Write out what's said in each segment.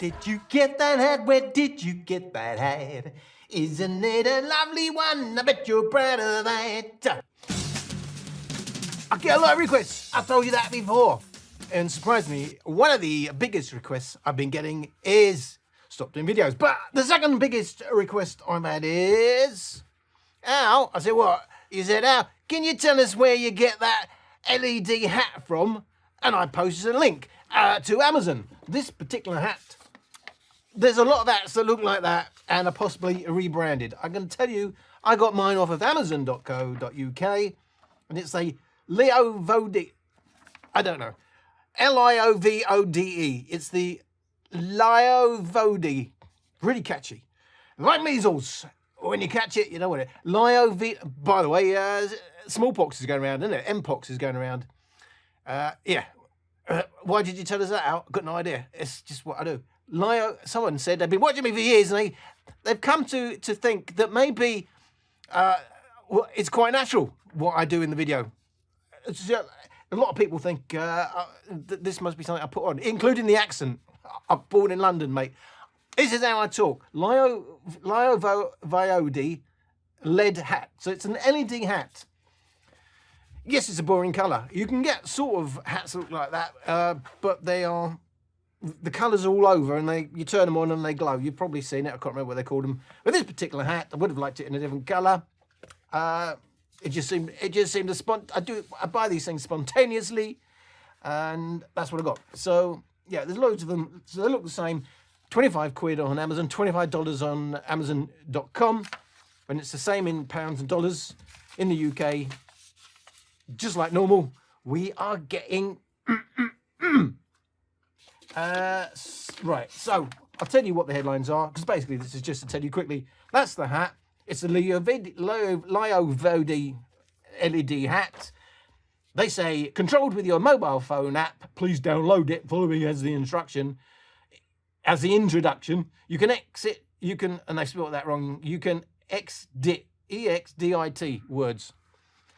did you get that hat? Where did you get that hat? Isn't it a lovely one? I bet you're proud of that. I get a lot of requests. I've told you that before. And surprisingly, one of the biggest requests I've been getting is stop doing videos. But the second biggest request I've had is, Al, I said, what? You said, Al, can you tell us where you get that LED hat from? And I posted a link to Amazon. This particular hat, there's a lot of hats that look like that and are possibly rebranded. I'm going to tell you, I got mine off of amazon.co.uk, and it's a Liovode, I don't know, Liovode. It's the Liovode, really catchy. Like measles, when you catch it, you know what it is. Liovode, by the way, smallpox is going around, isn't it? Mpox is going around. Yeah. Why did you tell us that out? I've got no idea. It's just what I do. Someone said they've been watching me for years, and they've come to think that maybe it's quite natural what I do in the video. A lot of people think this must be something I put on, including the accent. I'm born in London, mate. This is how I talk. Liovode LED hat. So it's an LED hat. Yes, it's a boring colour. You can get sort of hats that look like that, but they are, the colours are all over, and you turn them on and they glow. You've probably seen it. I can't remember what they called them. But this particular hat, I would have liked it in a different colour. It just seemed to I buy these things spontaneously, and that's what I got. So yeah, there's loads of them. So they look the same. 25 quid on Amazon, $25 on Amazon.com, and it's the same in pounds and dollars in the UK. Just like normal, we are getting right. So I'll tell you what the headlines are, because basically this is just to tell you quickly. That's the hat. It's a Liovode LED hat. They say, controlled with your mobile phone app, please download it, following as the instruction. As the introduction, you can and they spelled that wrong, you can exdit words.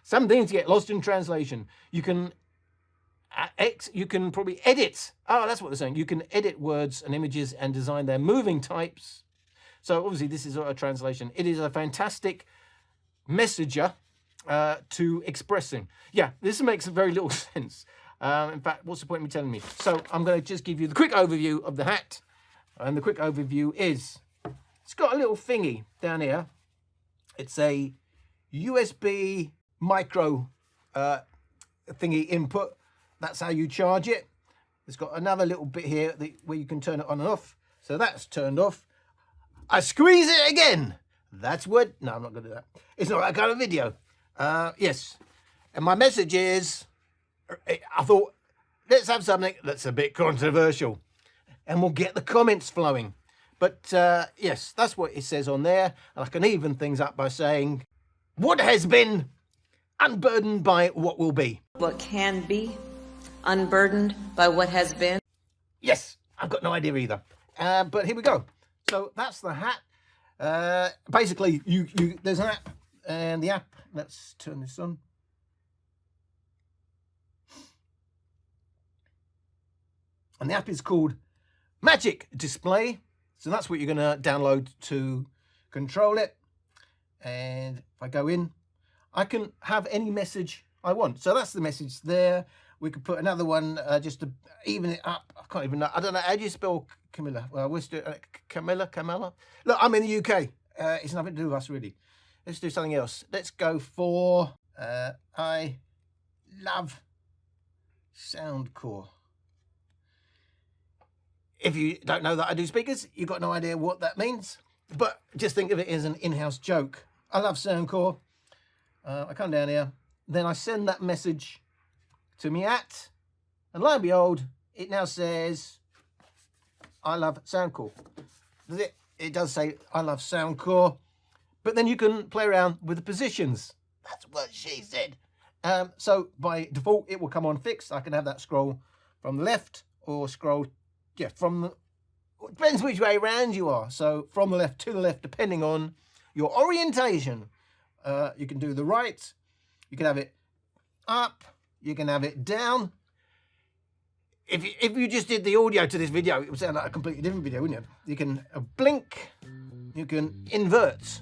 Some things get lost in translation. You can probably edit. Oh, that's what they're saying. You can edit words and images and design their moving types. So obviously this is a translation. It is a fantastic messenger to expressing. Yeah, this makes very little sense. In fact, what's the point of me telling me? So I'm going to just give you the quick overview of the hat. And the quick overview is, it's got a little thingy down here. It's a USB micro thingy input. That's how you charge it. It's got another little bit here where you can turn it on and off. So that's turned off. I squeeze it again. That's what, no, I'm not going to do that. It's not that kind of video. Yes. And my message is, I thought, let's have something that's a bit controversial, and we'll get the comments flowing. But yes, that's what it says on there. And I can even things up by saying, what has been unburdened by what will be. What can be unburdened by what has been. Yes, I've got no idea either. But here we go. So that's the hat. Basically, there's an app, and the app, let's turn this on. And the app is called Magic Display. So that's what you're going to download to control it. And if I go in, I can have any message I want. So that's the message there. We could put another one just to even it up. I can't even know. I don't know. How do you spell Camilla? Well, we'll do Camilla. Look, I'm in the UK. It's nothing to do with us, really. Let's do something else. Let's go for I love Soundcore. If you don't know that I do speakers, you've got no idea what that means. But just think of it as an in-house joke. I love Soundcore. I come down here. Then I send that message to me at, and lo and behold, it now says, I love Soundcore. It does say, I love Soundcore. But then you can play around with the positions. That's what she said. So by default, it will come on fixed. I can have that scroll from the left or scroll, yeah, from it depends which way around you are. So from the left to the left, depending on your orientation. You can do the right. You can have it up. You can have it down. if you just did the audio to this video, it would sound like a completely different video, wouldn't it? You can blink, you can invert.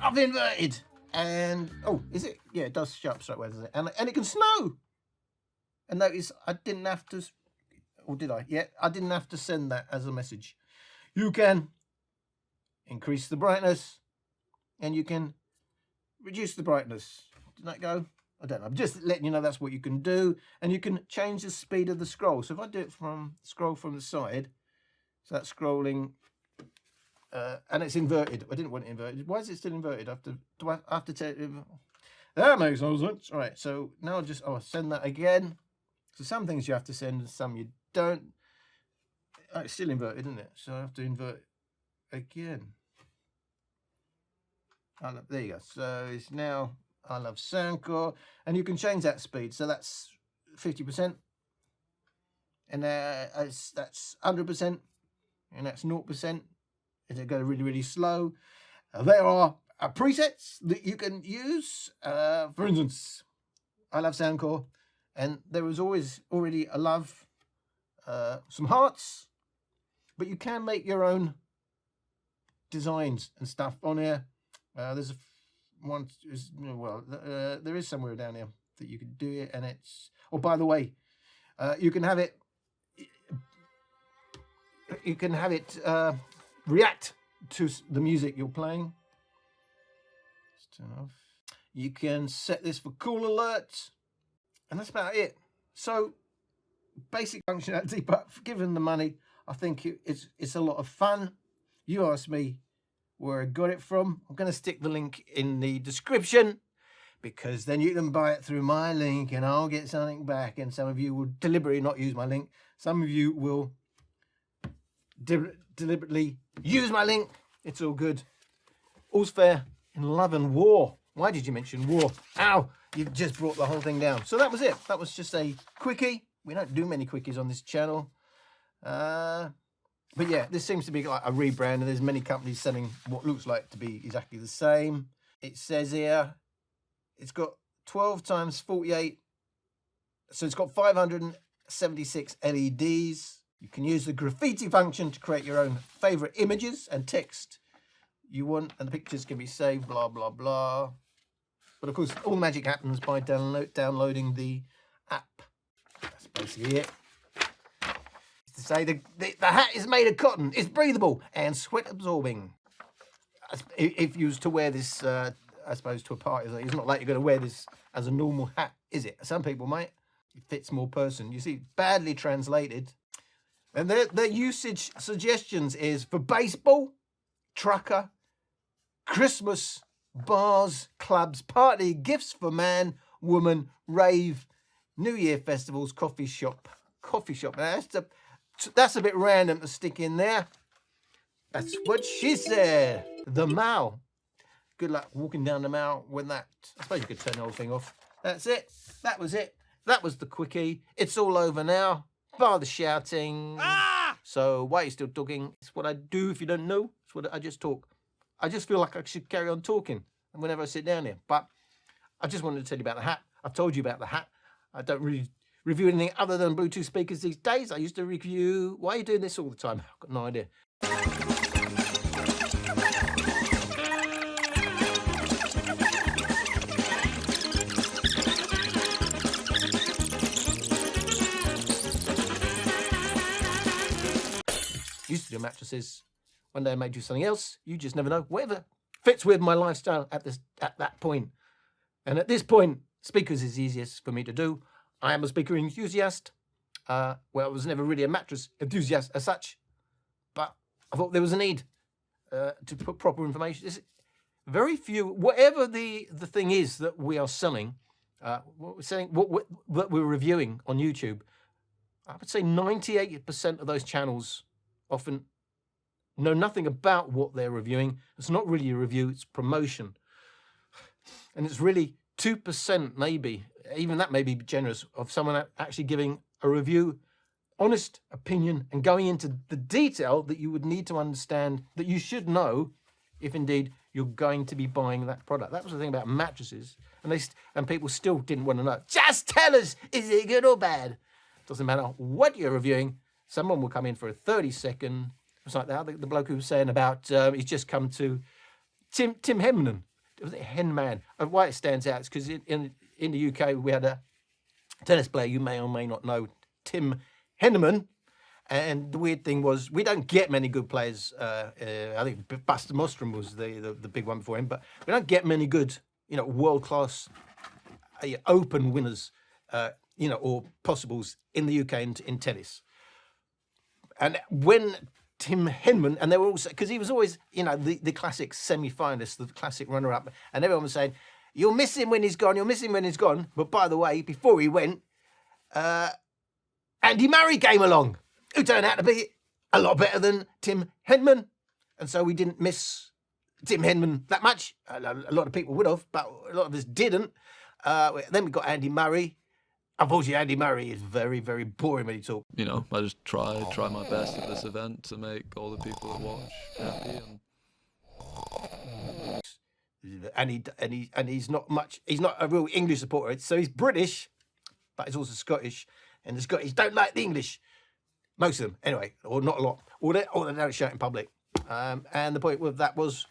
I've inverted, and oh, is it? Yeah, it does show up straight away, does it? And it can snow. And notice I didn't have to, or did I? Yeah, I didn't have to send that as a message. You can increase the brightness, and you can reduce the brightness. Did that go? I don't know. I'm just letting you know that's what you can do. And you can change the speed of the scroll. So if I do it scroll from the side, so that's scrolling, and it's inverted. I didn't want it inverted. Why is it still inverted? Do I have to tell it? That makes no sense. All right, so now I'll send that again. So some things you have to send and some you don't. Oh, it's still inverted, isn't it? So I have to invert it again. There you go. So it's now I love Soundcore, and you can change that speed. So that's 50%, and that's 100%, and that's 0%. If it goes really, really slow, there are presets that you can use. For instance, I love Soundcore, and there was already a love, some hearts, but you can make your own designs and stuff on here. There's one, well, there is somewhere down here that you can do it, and it's, oh, by the way, you can have it react to the music you're playing. Let's turn off. You can set this for call alerts, and that's about it. So basic functionality, but given the money, I think it's a lot of fun. You asked me where I got it from. I'm going to stick the link in the description, because then you can buy it through my link and I'll get something back. And some of you will deliberately not use my link. Some of you will deliberately use my link. It's all good. All's fair in love and war. Why did you mention war? Ow, you've just brought the whole thing down. So that was it. That was just a quickie. We don't do many quickies on this channel. But yeah, this seems to be like a rebrand, and there's many companies selling what looks like to be exactly the same. It says here, it's got 12 times 48. So it's got 576 LEDs. You can use the graffiti function to create your own favorite images and text you want, and the pictures can be saved, blah, blah, blah. But of course, all the magic happens by downloading the app. That's basically it. To say the hat is made of cotton, it's breathable and sweat absorbing. If you was to wear this, I suppose, to a party, it's not like you're going to wear this as a normal hat, is it? Some people might. It fits more person. You see, badly translated. And their usage suggestions is for baseball, trucker, Christmas, bars, clubs, party, gifts for man, woman, rave, New Year festivals, coffee shop. Now, that's a bit random to stick in there. That's what she said. The Mall. Good luck walking down the Mall when that. I suppose you could turn the whole thing off. That's it. That was it. That was the quickie. It's all over now. Bar the shouting. Ah! So why are you still talking? It's what I do if you don't know. It's what I just talk. I just feel like I should carry on talking whenever I sit down here. But I just wanted to tell you about the hat. I've told you about the hat. I don't really review anything other than Bluetooth speakers these days. I used to review. Why are you doing this all the time? I've got no idea. Used to do mattresses. One day I may do something else. You just never know. Whatever fits with my lifestyle at that point. And at this point, speakers is easiest for me to do. I am a speaker enthusiast. Well, I was never really a mattress enthusiast as such, but I thought there was a need to put proper information. Very few, whatever the thing is that we are selling, what we're reviewing on YouTube, I would say 98% of those channels often know nothing about what they're reviewing. It's not really a review, it's promotion. And it's really 2% maybe, even that may be generous, of someone actually giving a review, honest opinion, and going into the detail that you would need to understand, that you should know if indeed you're going to be buying that product. That was the thing about mattresses. And people still didn't want to know. Just tell us, is it good or bad? Doesn't matter what you're reviewing, someone will come in for a 30-second. It's like that. The bloke who was saying about he's just come to Tim Henman. Was it Henman? And why it stands out is because in the UK we had a tennis player you may or may not know, Tim Henman. And the weird thing was we don't get many good players. I think Buster Mostrom was the big one before him, but we don't get many good, world class open winners, or possibles in the UK in tennis. And when Tim Henman, and they were also, because he was always, the classic semi-finalist, the classic runner-up, and everyone was saying, you'll miss him when he's gone, you'll miss him when he's gone. But by the way, before he went, Andy Murray came along, who turned out to be a lot better than Tim Henman. And so we didn't miss Tim Henman that much. A lot of people would have, but a lot of us didn't. Then we got Andy Murray. Unfortunately, Andy Murray is very, very boring when he talks. I just try my best at this event to make all the people that watch happy. And he's not much. He's not a real English supporter. So he's British, but he's also Scottish. And the Scottish don't like the English. Most of them, anyway, or not a lot. Or they don't shout in public. And the point with that was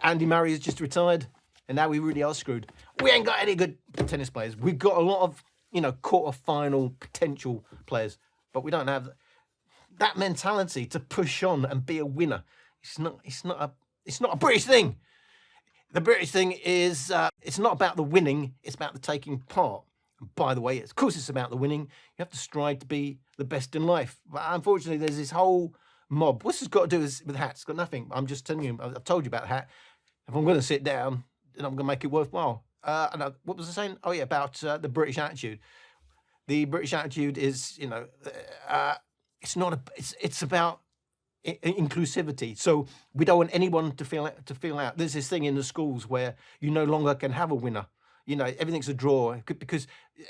Andy Murray has just retired, and now we really are screwed. We ain't got any good tennis players. We've got a lot of quarter-final potential players, but we don't have that mentality to push on and be a winner. It's not a British thing. The British thing is it's not about the winning, it's about the taking part. And by the way, of course it's about the winning. You have to strive to be the best in life. But unfortunately, there's this whole mob. What's this got to do with hats? It's got nothing. I'm just telling you, I've told you about the hat. If I'm going to sit down, then I'm going to make it worthwhile. What was I saying? Oh yeah, about the British attitude. The British attitude is, it's not it's about inclusivity. So we don't want anyone to feel out. There's this thing in the schools where you no longer can have a winner. Everything's a draw because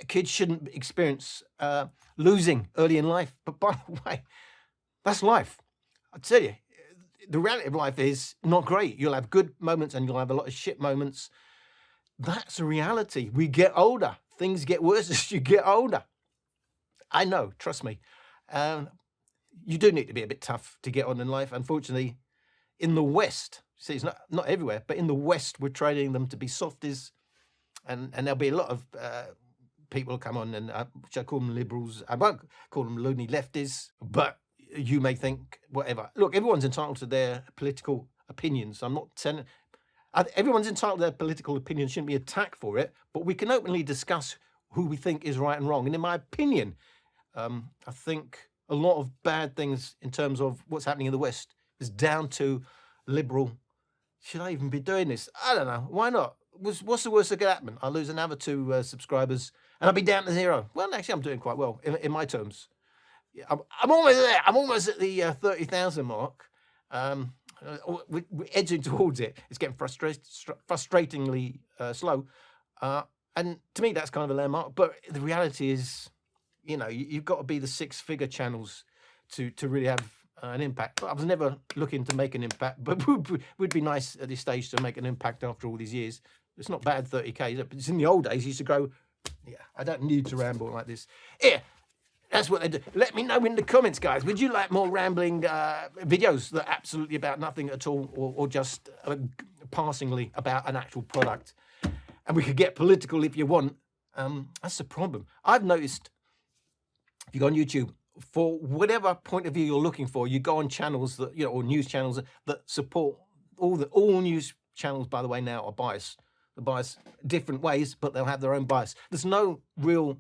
kids shouldn't experience losing early in life. But by the way, that's life. I tell you, the reality of life is not great. You'll have good moments and you'll have a lot of shit moments. That's a reality. We get older. Things get worse as you get older. I know, trust me. You do need to be a bit tough to get on in life. Unfortunately, in the West, see, it's not everywhere, but in the West, we're training them to be softies. And there'll be a lot of people who come on, and which I call them liberals. I won't call them loony lefties, but you may think whatever. Look, everyone's entitled to their political opinions. I'm not saying everyone's entitled to their political opinions, shouldn't be attacked for it, but we can openly discuss who we think is right and wrong. And in my opinion, I think a lot of bad things in terms of what's happening in the West is down to liberal. Should I even be doing this? I don't know. Why not? What's the worst that could happen? I'll lose another 2 subscribers and I'll be down to 0. Well, actually, I'm doing quite well in my terms. I'm almost there. I'm almost at the 30,000 mark. We're edging towards it. It's getting frustratingly slow. And to me, that's kind of a landmark. But the reality is, you've got to be the 6-figure channels to really have an impact. But I was never looking to make an impact, but it would be nice at this stage to make an impact after all these years. It's not bad, 30K. But it's in the old days, you used to go, yeah, I don't need to ramble like this. Yeah, that's what they do. Let me know in the comments, guys. Would you like more rambling videos that are absolutely about nothing at all, or just passingly about an actual product? And we could get political if you want. That's the problem. I've noticed, if you go on YouTube, for whatever point of view you're looking for, you go on channels that, or news channels that support all news channels, by the way, now are biased. They're biased different ways, but they'll have their own bias. There's no real,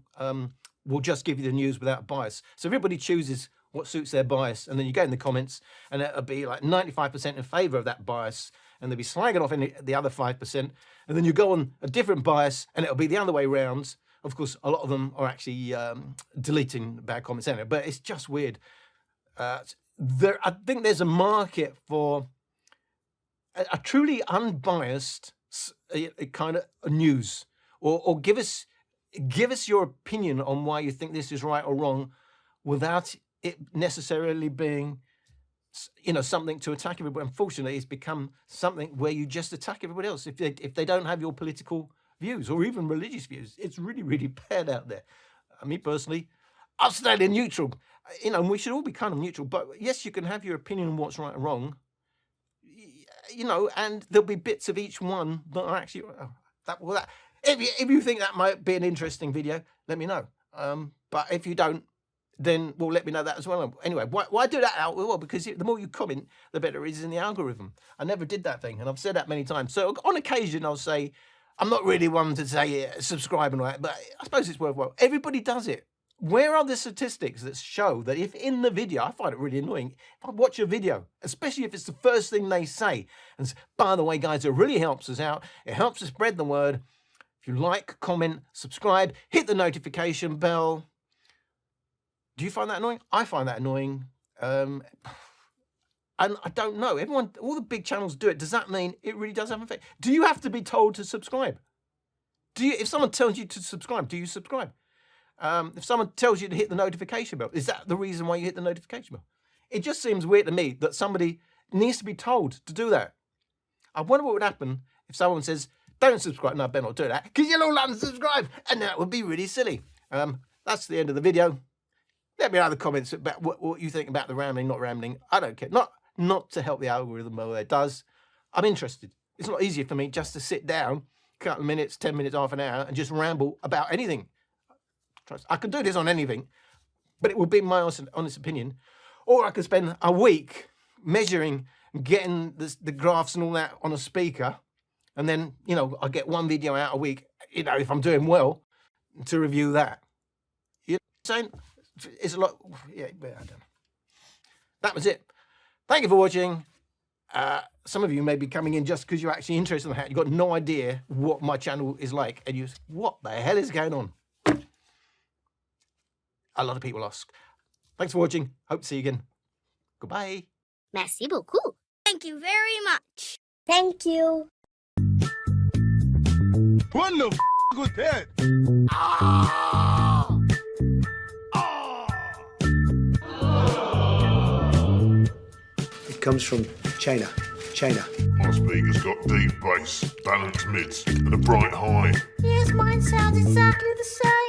we'll just give you the news without bias. So everybody chooses what suits their bias. And then you go in the comments and it'll be like 95% in favor of that bias. And they'll be slagging off the other 5%. And then you go on a different bias and it'll be the other way round. Of course, a lot of them are actually deleting bad comments anyway, but it's just weird. I think there's a market for a truly unbiased kind of news, or give us your opinion on why you think this is right or wrong, without it necessarily being, something to attack everybody. Unfortunately, it's become something where you just attack everybody else if they don't have your political views or even religious views. It's really, really bad out there. Me personally, I'll stay there neutral. You know, and we should all be kind of neutral. But yes, you can have your opinion on what's right and wrong. You know, and there'll be bits of each one that are actually if you think that might be an interesting video, let me know. But if you don't, then well, let me know that as well. Anyway, why do that out? Well, because the more you comment, the better it is in the algorithm. I never did that thing, and I've said that many times. So on occasion, I'll say, I'm not really one to say subscribe and all that, but I suppose it's worthwhile. Everybody does it. Where are the statistics that show that if in the video, I find it really annoying, if I watch a video, especially if it's the first thing they say, and by the way, guys, it really helps us out. It helps us spread the word. If you like, comment, subscribe, hit the notification bell. Do you find that annoying? I find that annoying. And I don't know. All the big channels do it. Does that mean it really does have an effect? Do you have to be told to subscribe? If someone tells you to subscribe, do you subscribe? If someone tells you to hit the notification bell, is that the reason why you hit the notification bell? It just seems weird to me that somebody needs to be told to do that. I wonder what would happen if someone says, don't subscribe. No, I better not do that, because you'll all unsubscribe, and that would be really silly. That's the end of the video. Let me know in the comments about what you think about the rambling, not rambling. I don't care. Not to help the algorithm, well, it does. I'm interested. It's not easier for me just to sit down, a couple of minutes, 10 minutes, half an hour, and just ramble about anything. I could do this on anything, but it would be my honest opinion. Or I could spend a week measuring, getting the graphs and all that on a speaker, and then, you know, I get one video out a week, you know, if I'm doing well, to review that. You know what I'm saying? It's a lot. Yeah, I don't know. That was it. Thank you for watching. Some of you may be coming in just because you're actually interested in that. You've got no idea what my channel is like, and you say, what the hell is going on? A lot of people ask. Thanks for watching. Hope to see you again. Goodbye. Merci beaucoup. Thank you very much. Thank you. What the was that? It comes from China. My speaker's got deep bass, balanced mids, and a bright high. Yes, mine sounds exactly the same.